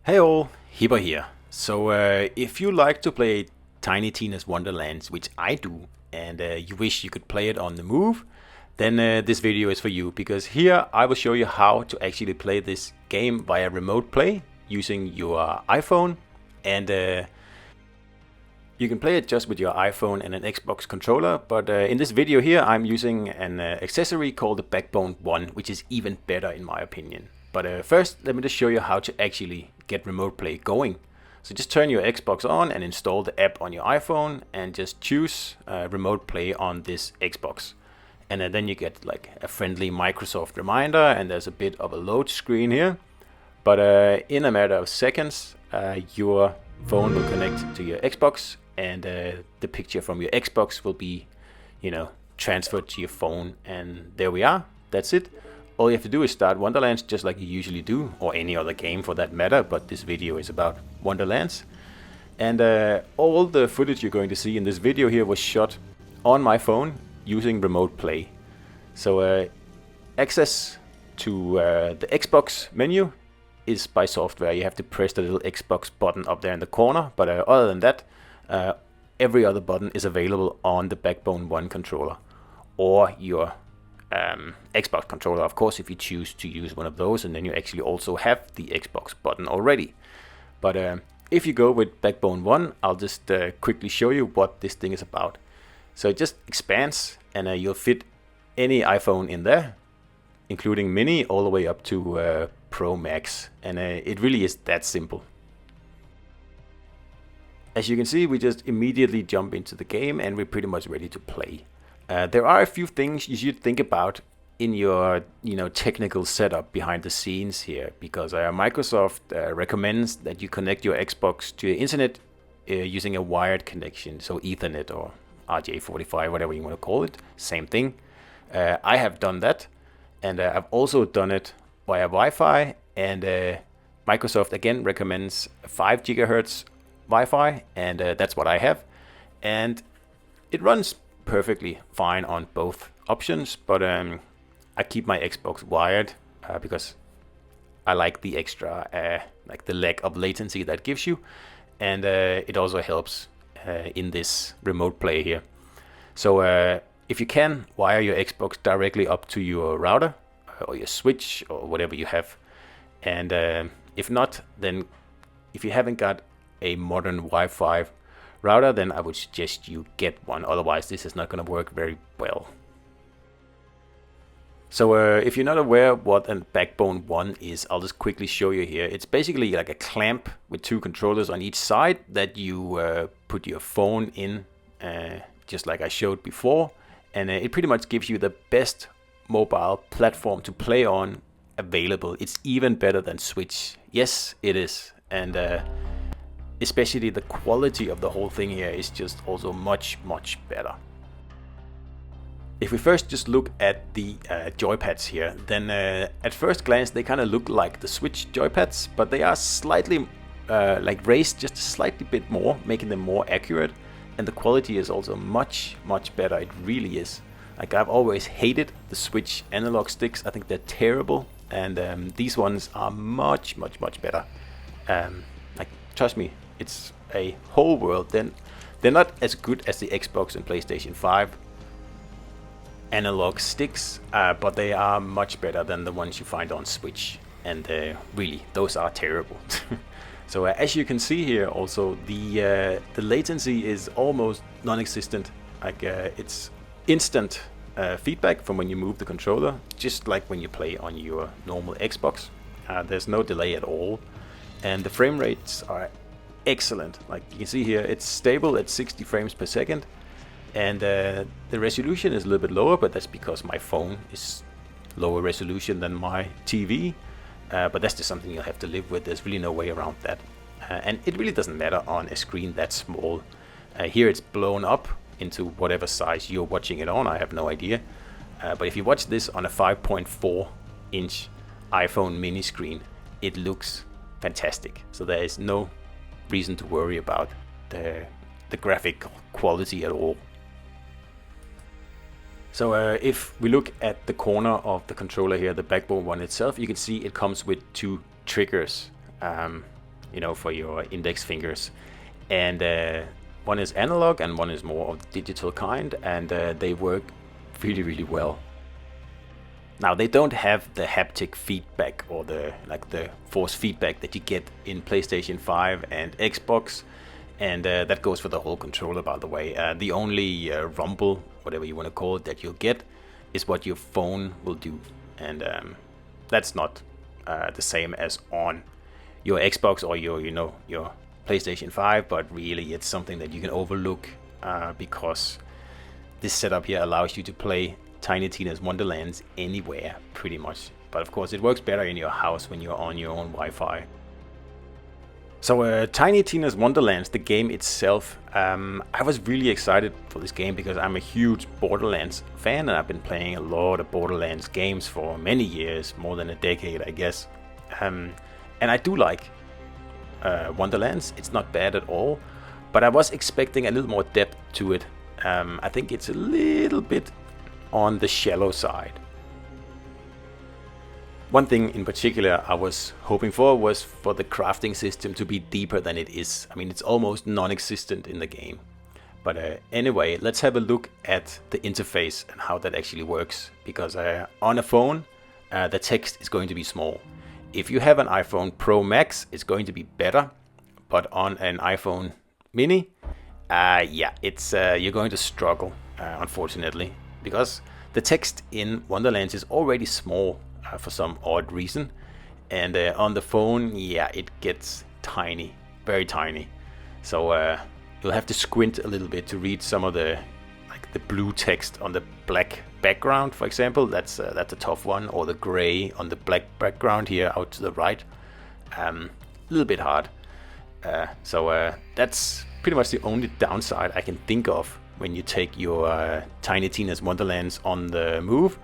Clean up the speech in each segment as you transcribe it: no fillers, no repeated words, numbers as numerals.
Hey all, Hipper here. So if you like to play Tiny Tina's Wonderlands, which I do, and you wish you could play it on the move, then this video is for you, because here I will show you how to actually play this game via remote play using your iPhone, and you can play it just with your iPhone and an Xbox controller, but in this video here I'm using an accessory called the Backbone One, which is even better in my opinion. But first, let me just show you how to actually get remote play going. So just turn your Xbox on and install the app on your iPhone and just choose remote play on this Xbox. And then you get like a friendly Microsoft reminder, and there's a bit of a load screen here. But in a matter of seconds, your phone will connect to your Xbox, and the picture from your Xbox will be, transferred to your phone. And there we are. That's it. All you have to do is start Wonderlands just like you usually do, or any other game for that matter, but this video is about Wonderlands. And all the footage you're going to see in this video here was shot on my phone using remote play. So access to the Xbox menu is by software. You have to press the little Xbox button up there in the corner, but other than that, every other button is available on the Backbone One controller or your Xbox controller, of course, if you choose to use one of those, and then you actually also have the Xbox button already. But if you go with Backbone One, I'll just quickly show you what this thing is about. So it just expands, and you'll fit any iPhone in there, including Mini, all the way up to Pro Max, and it really is that simple. As you can see, we just immediately jump into the game, and we're pretty much ready to play. There are a few things you should think about in your technical setup behind the scenes here, because Microsoft recommends that you connect your Xbox to the internet using a wired connection, so Ethernet or RJ45, whatever you want to call it, same thing. I have done that, and I've also done it via Wi-Fi, and Microsoft again recommends 5 gigahertz Wi-Fi, and that's what I have, and it runs perfectly fine on both options, but I keep my Xbox wired because I like the extra like the lack of latency that gives you, and it also helps in this remote play here. So if you can, wire your Xbox directly up to your router or your switch or whatever you have, and if not, then if you haven't got a modern Wi-Fi router, then I would suggest you get one, otherwise this is not going to work very well. So if you're not aware what a Backbone One is, I'll just quickly show you here. It's basically like a clamp with 2 controllers on each side that you put your phone in, just like I showed before, and it pretty much gives you the best mobile platform to play on available. It's even better than Switch. Yes, it is, and especially the quality of the whole thing here is just also much better. If we first just look at the Joypads here, then at first glance they kind of look like the Switch Joypads, but they are slightly like raised just a slightly bit more, making them more accurate, and the quality is also much better. It really is. Like, I've always hated the Switch analog sticks. I think they're terrible, and these ones are much better. Like, trust me, it's a whole world. Then they're not as good as the Xbox and PlayStation 5 analog sticks, but they are much better than the ones you find on Switch, and really, those are terrible. So as you can see here, also the latency is almost non-existent. Like it's instant feedback from when you move the controller, just like when you play on your normal Xbox. There's no delay at all, and the frame rates are excellent. Like you can see here, it's stable at 60 frames per second, and the resolution is a little bit lower, but that's because my phone is lower resolution than my TV, but that's just something you'll have to live with. There's really no way around that, and it really doesn't matter on a screen that small. Here it's blown up into whatever size you're watching it on, I have no idea, but if you watch this on a 5.4 inch iPhone mini screen, it looks fantastic. So there is no reason to worry about the graphic quality at all. So if we look at the corner of the controller here, the Backbone One itself, you can see it comes with two triggers. you know, for your index fingers. And one is analog and one is more of the digital kind, and they work really, really well. Now, they don't have the haptic feedback or the force feedback that you get in PlayStation 5 and Xbox, and that goes for the whole controller, by the way. The only rumble, whatever you want to call it, that you'll get is what your phone will do, and that's not the same as on your Xbox or your PlayStation 5, but really it's something that you can overlook because this setup here allows you to play Tiny Tina's Wonderlands anywhere, pretty much. But of course, it works better in your house when you're on your own Wi-Fi. So Tiny Tina's Wonderlands, the game itself, I was really excited for this game because I'm a huge Borderlands fan, and I've been playing a lot of Borderlands games for many years, more than a decade, I guess. And I do like Wonderlands. It's not bad at all, but I was expecting a little more depth to it. I think it's a little bit on the shallow side. One thing in particular I was hoping for was for the crafting system to be deeper than it is. I mean, it's almost non-existent in the game. But anyway, let's have a look at the interface and how that actually works. Because on a phone, the text is going to be small. If you have an iPhone Pro Max, it's going to be better. But on an iPhone Mini, it's you're going to struggle, unfortunately. Because the text in Wonderlands is already small for some odd reason, and on the phone, it gets tiny, very tiny. So you'll have to squint a little bit to read some of the blue text on the black background, for example. That's a tough one, or the gray on the black background here out to the right. A little bit hard. So that's pretty much the only downside I can think of when you take your Tiny Tina's Wonderlands on the move.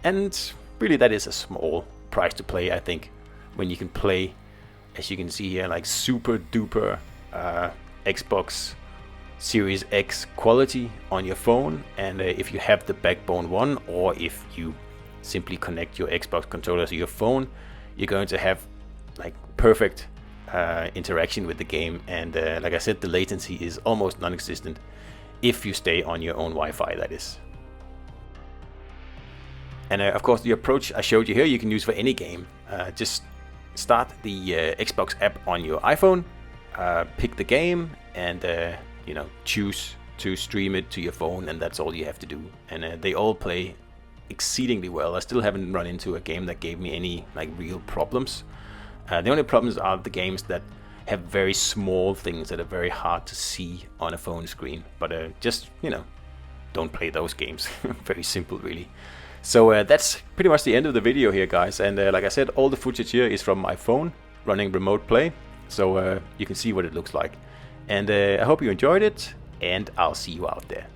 And really, that is a small price to pay, I think, when you can play, as you can see here, like super duper Xbox Series X quality on your phone. And if you have the Backbone one, or if you simply connect your Xbox controller to your phone, you're going to have like perfect interaction with the game. And like I said, the latency is almost non-existent if you stay on your own Wi-Fi, that is. And of course, the approach I showed you here, you can use for any game. Just start the Xbox app on your iPhone, pick the game, and choose to stream it to your phone, and that's all you have to do. And they all play exceedingly well. I still haven't run into a game that gave me any real problems. The only problems are the games that have very small things that are very hard to see on a phone screen. But don't play those games. Very simple, really. So that's pretty much the end of the video here, guys. And like I said, all the footage here is from my phone running remote play. So you can see what it looks like. And I hope you enjoyed it, and I'll see you out there.